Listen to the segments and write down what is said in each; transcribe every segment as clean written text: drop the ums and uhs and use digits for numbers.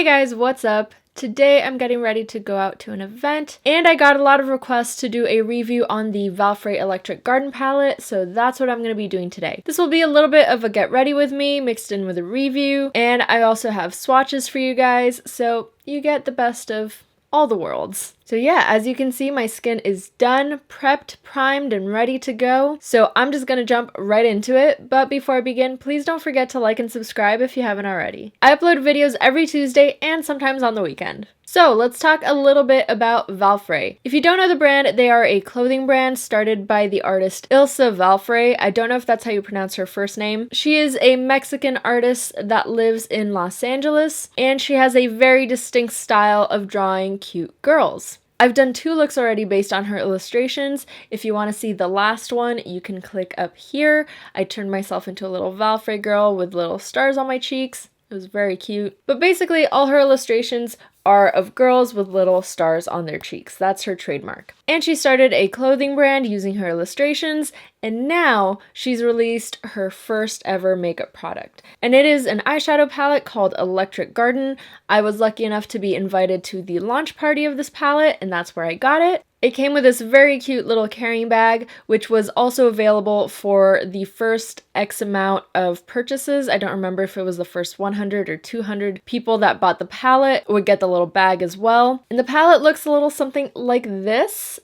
Hey guys, what's up? Today I'm getting ready to go out to an event, and I got a lot of requests to do a review on the Valfre Electric Garden palette, so that's what I'm going to be doing today. This will be a little bit of a get ready with me mixed in with a review, and I also have swatches for you guys, so you get the best of all the worlds. So yeah, as you can see, my skin is done, prepped, primed, and ready to go. So I'm just gonna jump right into it. But before I begin, please don't forget to like and subscribe if you haven't already. I upload videos every Tuesday and sometimes on the weekend. So let's talk a little bit about Valfre. If you don't know the brand, they are a clothing brand started by the artist Ilsa Valfre. I don't know if that's how you pronounce her first name. She is a Mexican artist that lives in Los Angeles, and she has a very distinct style of drawing cute girls. I've done 2 looks already based on her illustrations. If you want to see the last one, you can click up here. I turned myself into a little Valfre girl with little stars on my cheeks. It was very cute. But basically, all her illustrations are of girls with little stars on their cheeks. That's her trademark. And she started a clothing brand using her illustrations, and now she's released her first ever makeup product. And it is an eyeshadow palette called Electric Garden. I was lucky enough to be invited to the launch party of this palette, and that's where I got it. It came with this very cute little carrying bag, which was also available for the first X amount of purchases. I don't remember if it was the first 100 or 200 people that bought the palette would get the little bag as well. And the palette looks a little something like this.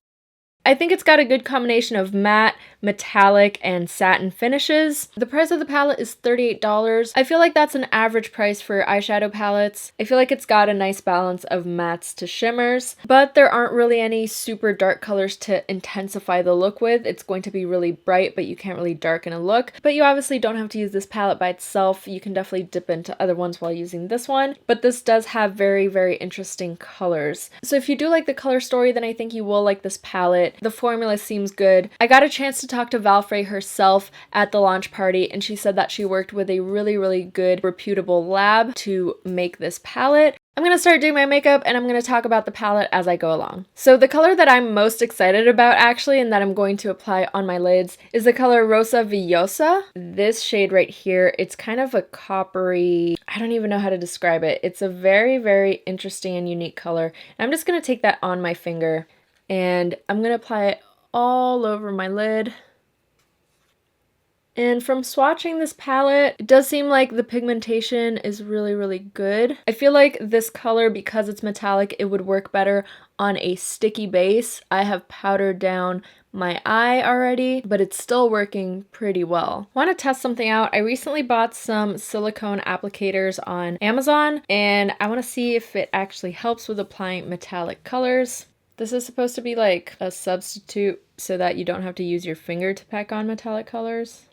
I think it's got a good combination of matte, metallic, and satin finishes. The price of the palette is $38. I feel like that's an average price for eyeshadow palettes. I feel like it's got a nice balance of mattes to shimmers, but there aren't really any super dark colors to intensify the look with. It's going to be really bright, but you can't really darken a look. But you obviously don't have to use this palette by itself. You can definitely dip into other ones while using this one, but this does have very, very interesting colors. So if you do like the color story, then I think you will like this palette. The formula seems good. I got a chance to talk to Valfre herself at the launch party, and she said that she worked with a really good, reputable lab to make this palette. I'm going to start doing my makeup, and I'm going to talk about the palette as I go along. So the color that I'm most excited about actually, and that I'm going to apply on my lids, is the color Rosa Villosa. This shade right here, it's kind of a coppery, I don't even know how to describe it. It's a very interesting and unique color. I'm just going to take that on my finger, and I'm going to apply it all over my lid. And from swatching this palette, it does seem like the pigmentation is really good. I feel like this color, because it's metallic, it would work better on a sticky base. I have powdered down my eye already, but it's still working pretty well. Want to test something out? I recently bought some silicone applicators on Amazon, and I want to see if it actually helps with applying metallic colors. This is supposed to be like a substitute so that you don't have to use your finger to pack on metallic colors,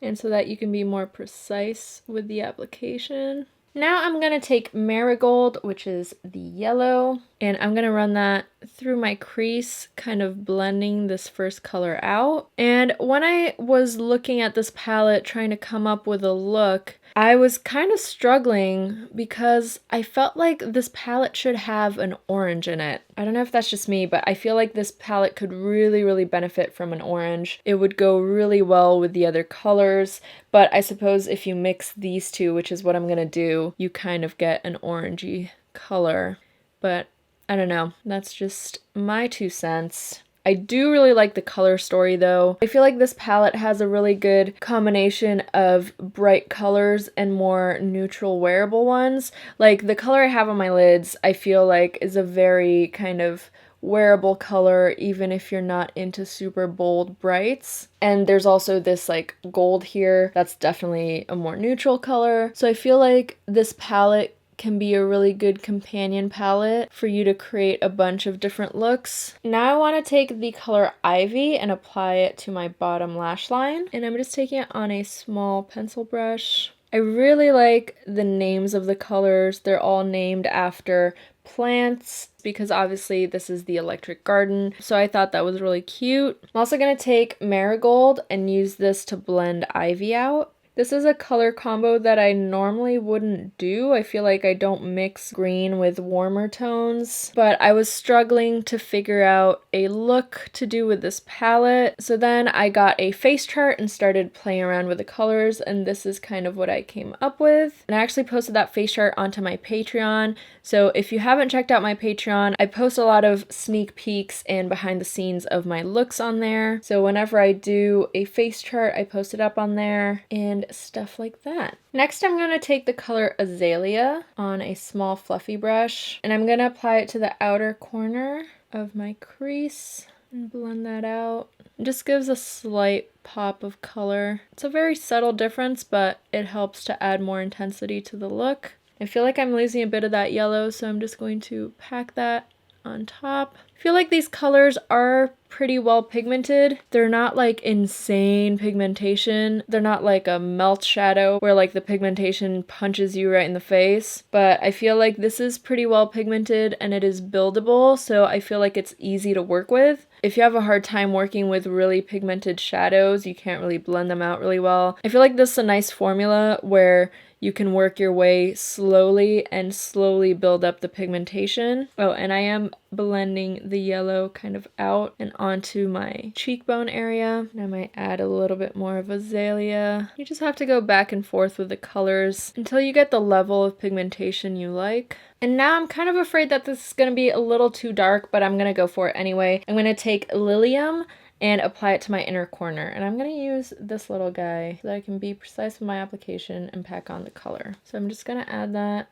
and so that you can be more precise with the application. Now I'm going to take Marigold, which is the yellow, and I'm going to run that through my crease, kind of blending this first color out. And when I was looking at this palette trying to come up with a look, I was kind of struggling because I felt like this palette should have an orange in it. I don't know if that's just me, but I feel like this palette could really benefit from an orange. It would go really well with the other colors, but I suppose if you mix these two, which is what I'm gonna do, you kind of get an orangey color. But I don't know, that's just my 2 cents. I do really like the color story though. I feel like this palette has a really good combination of bright colors and more neutral wearable ones. Like the color I have on my lids, I feel like is a very kind of wearable color even if you're not into super bold brights. And there's also this like gold here that's definitely a more neutral color. So I feel like this palette can be a really good companion palette for you to create a bunch of different looks. Now I want to take the color Ivy and apply it to my bottom lash line, and I'm just taking it on a small pencil brush. I really like the names of the colors. They're all named after plants because obviously this is the Electric Garden, so I thought that was really cute. I'm also going to take Marigold and use this to blend Ivy out. This is a color combo that I normally wouldn't do. I feel like I don't mix green with warmer tones, but I was struggling to figure out a look to do with this palette. So then I got a face chart and started playing around with the colors, and this is kind of what I came up with. And I actually posted that face chart onto my Patreon. So if you haven't checked out my Patreon, I post a lot of sneak peeks and behind the scenes of my looks on there. So whenever I do a face chart, I post it up on there and stuff like that. Next, I'm going to take the color Azalea on a small fluffy brush, and I'm going to apply it to the outer corner of my crease and blend that out. It just gives a slight pop of color. It's a very subtle difference, but it helps to add more intensity to the look. I feel like I'm losing a bit of that yellow, so I'm just going to pack that on top. I feel like these colors are pretty well pigmented. They're not like insane pigmentation. They're not like a melt shadow where like the pigmentation punches you right in the face. But I feel like this is pretty well pigmented and it is buildable, so I feel like it's easy to work with. If you have a hard time working with really pigmented shadows, you can't really blend them out really well. I feel like this is a nice formula where you can work your way slowly and slowly build up the pigmentation. Oh, and I am blending the yellow kind of out and onto my cheekbone area. And I might add a little bit more of Azalea. You just have to go back and forth with the colors until you get the level of pigmentation you like. And now I'm kind of afraid that this is going to be a little too dark, but I'm going to go for it anyway. I'm going to take Lilium and apply it to my inner corner. And I'm going to use this little guy so that I can be precise with my application and pack on the color. So I'm just going to add that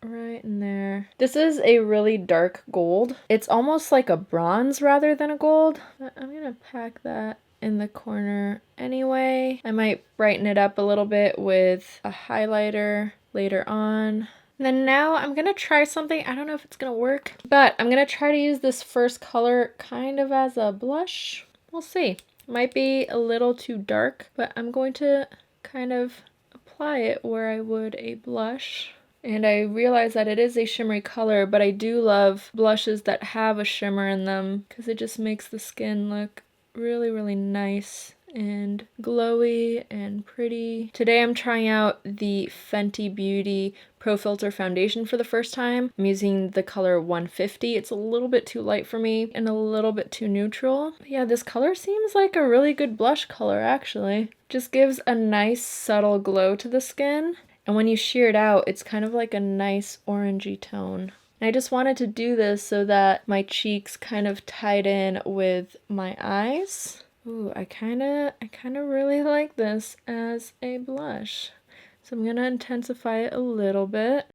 right in there. This is a really dark gold. It's almost like a bronze rather than a gold. But I'm going to pack that in the corner anyway. I might brighten it up a little bit with a highlighter later on. And then now I'm going to try something. I don't know if it's going to work, but I'm going to try to use this first color kind of as a blush. We'll see. Might be a little too dark, but I'm going to kind of apply it where I would a blush. And I realize that it is a shimmery color, but I do love blushes that have a shimmer in them because it just makes the skin look really, really nice and glowy and pretty. Today I'm trying out the Fenty Beauty Pro Filter foundation for the first time. I'm using the color 150. It's a little bit too light for me and a little bit too neutral. But yeah, this color seems like a really good blush color actually. Just gives a nice subtle glow to the skin. And when you shear it out, it's kind of like a nice orangey tone. And I just wanted to do this so that my cheeks kind of tied in with my eyes. Ooh, I kind of really like this as a blush. So I'm going to intensify it a little bit.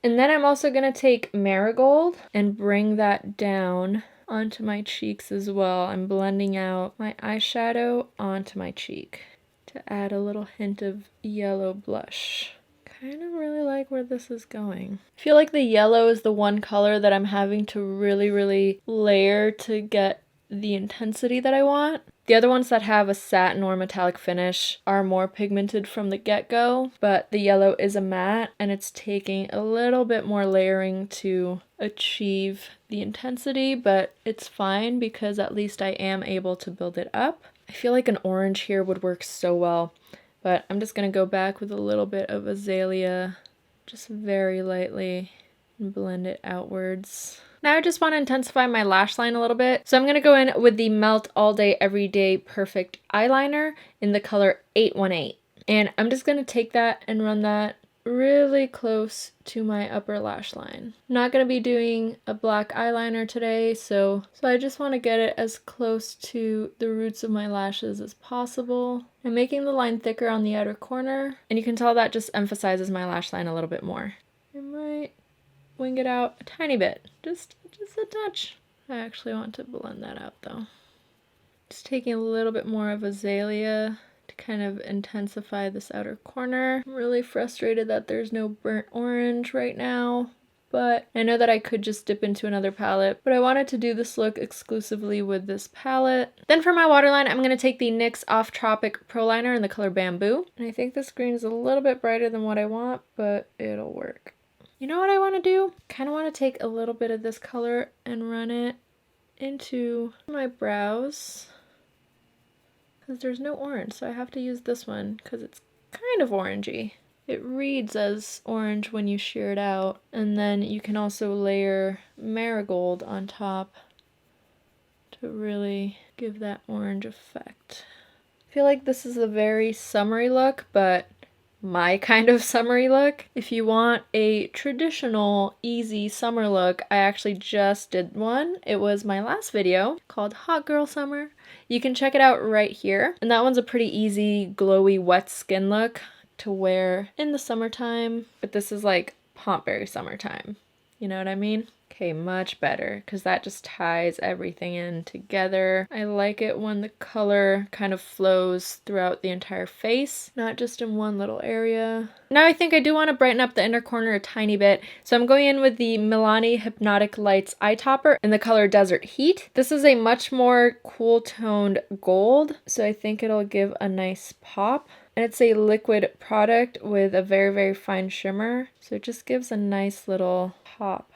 And then I'm also going to take Marigold and bring that down onto my cheeks as well. I'm blending out my eyeshadow onto my cheek to add a little hint of yellow blush. Kind of really like where this is going. I feel like the yellow is the one color that I'm having to really layer to get the intensity that I want. The other ones that have a satin or metallic finish are more pigmented from the get-go, but the yellow is a matte and it's taking a little bit more layering to achieve the intensity, but it's fine because at least I am able to build it up. I feel like an orange here would work so well, but I'm just going to go back with a little bit of Azalea, just very lightly, and blend it outwards. Now I just want to intensify my lash line a little bit. So I'm going to go in with the Melt All Day Everyday Perfect Eyeliner in the color 818. And I'm just going to take that and run that really close to my upper lash line. I'm not going to be doing a black eyeliner today, so I just want to get it as close to the roots of my lashes as possible. I'm making the line thicker on the outer corner, and you can tell that just emphasizes my lash line a little bit more. I might wing it out a tiny bit, just a touch. I actually want to blend that out though. Just taking a little bit more of Azalea to kind of intensify this outer corner. I'm really frustrated that there's no burnt orange right now, but I know that I could just dip into another palette, but I wanted to do this look exclusively with this palette. Then for my waterline, I'm going to take the NYX Off Tropic Pro Liner in the color Bamboo. And I think this green is a little bit brighter than what I want, but it'll work. You know what I want to do? Kind of want to take a little bit of this color and run it into my brows. Because there's no orange, so I have to use this one because it's kind of orangey. It reads as orange when you shear it out. And then you can also layer marigold on top to really give that orange effect. I feel like this is a very summery look, but my kind of summery look. If you want a traditional, easy summer look, I actually just did one. It was my last video called Hot Girl Summer. You can check it out right here. And that one's a pretty easy, glowy, wet skin look to wear in the summertime. But this is like pompberry summertime. You know what I mean? Okay, much better, because that just ties everything in together. I like it when the color kind of flows throughout the entire face, not just in one little area. Now I think I do want to brighten up the inner corner a tiny bit, so I'm going in with the Milani Hypnotic Lights eye topper in the color Desert Heat. This is a much more cool toned gold, so I think it'll give a nice pop. And it's a liquid product with a very, very fine shimmer, so it just gives a nice little pop.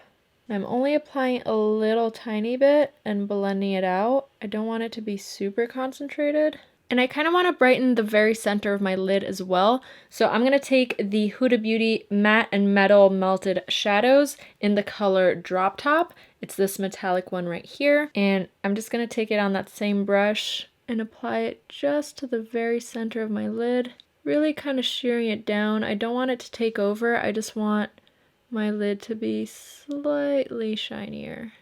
I'm only applying a little tiny bit and blending it out. I don't want it to be super concentrated. And I kind of want to brighten the very center of my lid as well. So I'm going to take the Huda Beauty Matte and Metal Melted Shadows in the color Drop Top. It's this metallic one right here. And I'm just going to take it on that same brush and apply it just to the very center of my lid. Really kind of shearing it down. I don't want it to take over. I just want my lid to be slightly shinier.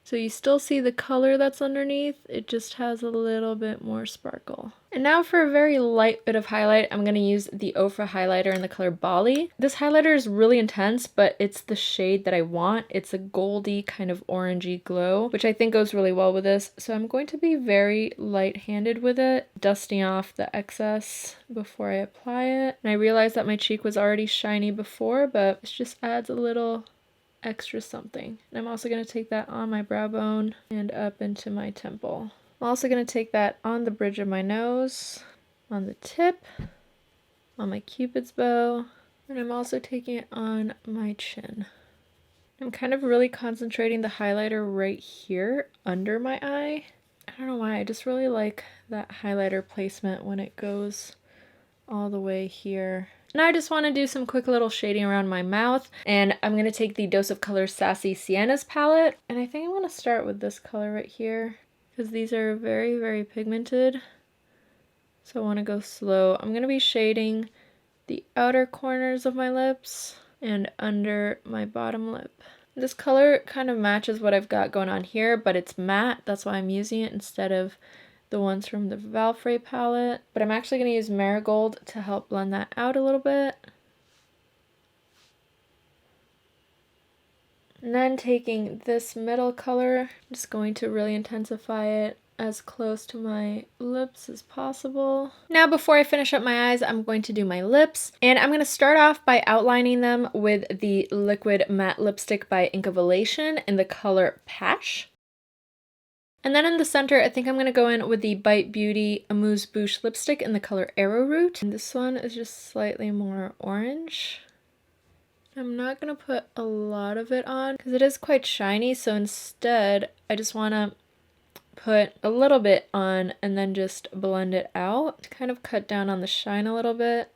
So you still see the color that's underneath, it just has a little bit more sparkle. And now for a very light bit of highlight, I'm going to use the Ofra highlighter in the color Bali. This highlighter is really intense, but it's the shade that I want. It's a goldy kind of orangey glow, which I think goes really well with this. So I'm going to be very light-handed with it, dusting off the excess before I apply it. And I realized that my cheek was already shiny before, but this just adds a little extra something. And I'm also going to take that on my brow bone and up into my temple. I'm also going to take that on the bridge of my nose, on the tip, on my cupid's bow, and I'm also taking it on my chin. I'm kind of really concentrating the highlighter right here under my eye. I don't know why, I just really like that highlighter placement when it goes all the way here. Now I just want to do some quick little shading around my mouth, and I'm going to take the Dose of Color Sassy Siennas palette, and I think I want to start with this color right here, because these are very, very pigmented, so I want to go slow. I'm going to be shading the outer corners of my lips and under my bottom lip. This color kind of matches what I've got going on here, but it's matte, that's why I'm using it instead of the ones from the Valfre palette. But I'm actually going to use Marigold to help blend that out a little bit. And then taking this middle color, I'm just going to really intensify it as close to my lips as possible. Now before I finish up my eyes, I'm going to do my lips. And I'm going to start off by outlining them with the Liquid Matte Lipstick by Inkavolation in the color Pash. And then in the center, I think I'm going to go in with the Bite Beauty Amuse Bouche lipstick in the color Arrowroot. And this one is just slightly more orange. I'm not going to put a lot of it on because it is quite shiny, so instead I just want to put a little bit on and then just blend it out to kind of cut down on the shine a little bit.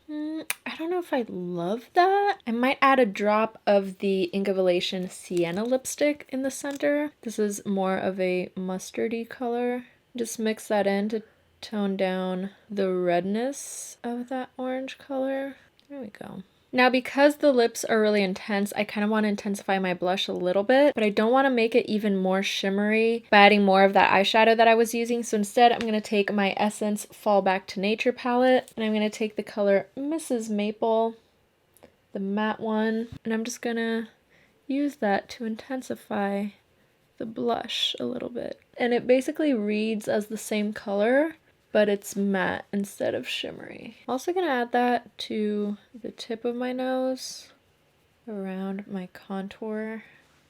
I don't know if I love that. I might add a drop of the Inkavolation Sienna lipstick in the center. This is more of a mustardy color. Just mix that in to tone down the redness of that orange color. There we go. Now because the lips are really intense, I kind of want to intensify my blush a little bit, but I don't want to make it even more shimmery by adding more of that eyeshadow that I was using. So instead I'm going to take my Essence Fall Back to Nature palette, and I'm going to take the color Mrs. Maple, the matte one, and I'm just going to use that to intensify the blush a little bit. And it basically reads as the same color, but it's matte instead of shimmery. I'm also gonna add that to the tip of my nose, around my contour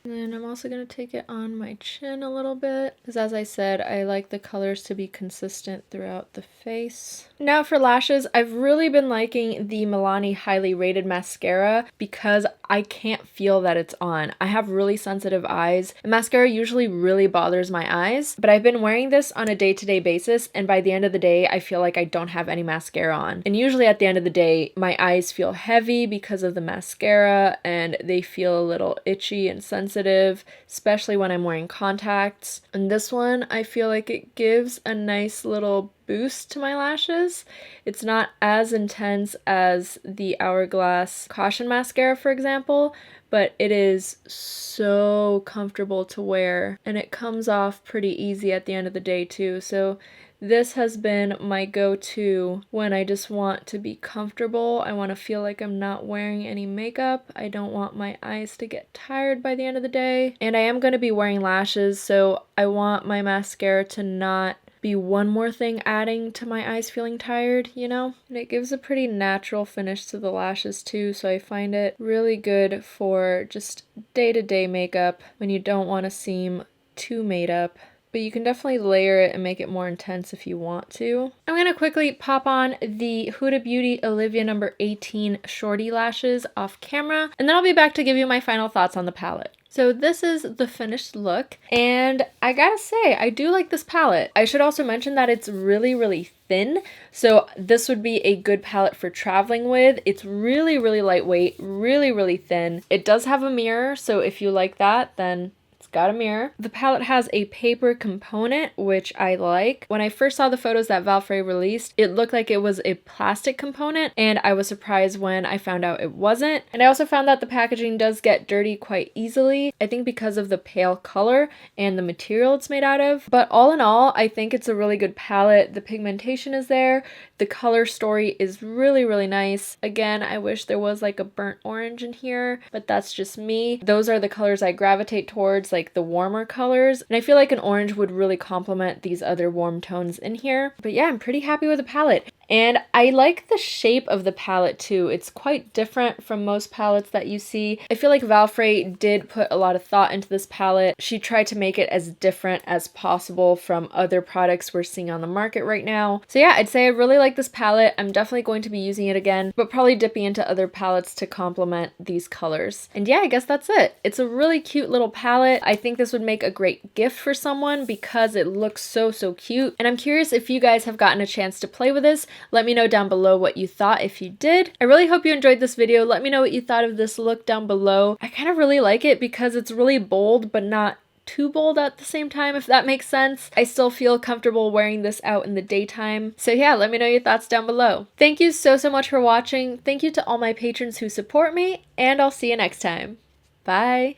And then I'm also going to take it on my chin a little bit, because as I said, I like the colors to be consistent throughout the face. Now for lashes, I've really been liking the Milani Highly Rated Mascara because I can't feel that it's on. I have really sensitive eyes, and mascara usually really bothers my eyes, but I've been wearing this on a day-to-day basis, and by the end of the day, I feel like I don't have any mascara on. And usually at the end of the day, my eyes feel heavy because of the mascara, and they feel a little itchy and sensitive, especially when I'm wearing contacts. And this one, I feel like it gives a nice little boost to my lashes. It's not as intense as the Hourglass Caution Mascara, for example, but it is so comfortable to wear, and it comes off pretty easy at the end of the day too. So this has been my go-to when I just want to be comfortable. I want to feel like I'm not wearing any makeup. I don't want my eyes to get tired by the end of the day. And I am going to be wearing lashes, so I want my mascara to not be one more thing adding to my eyes feeling tired, you know? And it gives a pretty natural finish to the lashes too, so I find it really good for just day-to-day makeup when you don't want to seem too made up. But you can definitely layer it and make it more intense if you want to. I'm going to quickly pop on the Huda Beauty Olivia No. 18 Shorty Lashes off camera, and then I'll be back to give you my final thoughts on the palette. So this is the finished look, and I gotta say, I do like this palette. I should also mention that it's really, really thin, so this would be a good palette for traveling with. It's really, really lightweight, really, really thin. It does have a mirror, so if you like that, then got a mirror. The palette has a paper component, which I like. When I first saw the photos that Valfre released, it looked like it was a plastic component, and I was surprised when I found out it wasn't. And I also found that the packaging does get dirty quite easily, I think because of the pale color and the material it's made out of. But all in all, I think it's a really good palette. The pigmentation is there. The color story is really, really nice. Again, I wish there was like a burnt orange in here, but that's just me. Those are the colors I gravitate towards, like the warmer colors, and I feel like an orange would really complement these other warm tones in here. But yeah, I'm pretty happy with the palette. And I like the shape of the palette too. It's quite different from most palettes that you see. I feel like Valfre did put a lot of thought into this palette. She tried to make it as different as possible from other products we're seeing on the market right now. So yeah, I'd say I really like this palette. I'm definitely going to be using it again, but probably dipping into other palettes to complement these colors. And yeah, I guess that's it. It's a really cute little palette. I think this would make a great gift for someone because it looks so, so cute. And I'm curious if you guys have gotten a chance to play with this. Let me know down below what you thought if you did. I really hope you enjoyed this video. Let me know what you thought of this look down below. I kind of really like it because it's really bold, but not too bold at the same time, if that makes sense. I still feel comfortable wearing this out in the daytime. So yeah, let me know your thoughts down below. Thank you so, so much for watching. Thank you to all my patrons who support me, and I'll see you next time. Bye!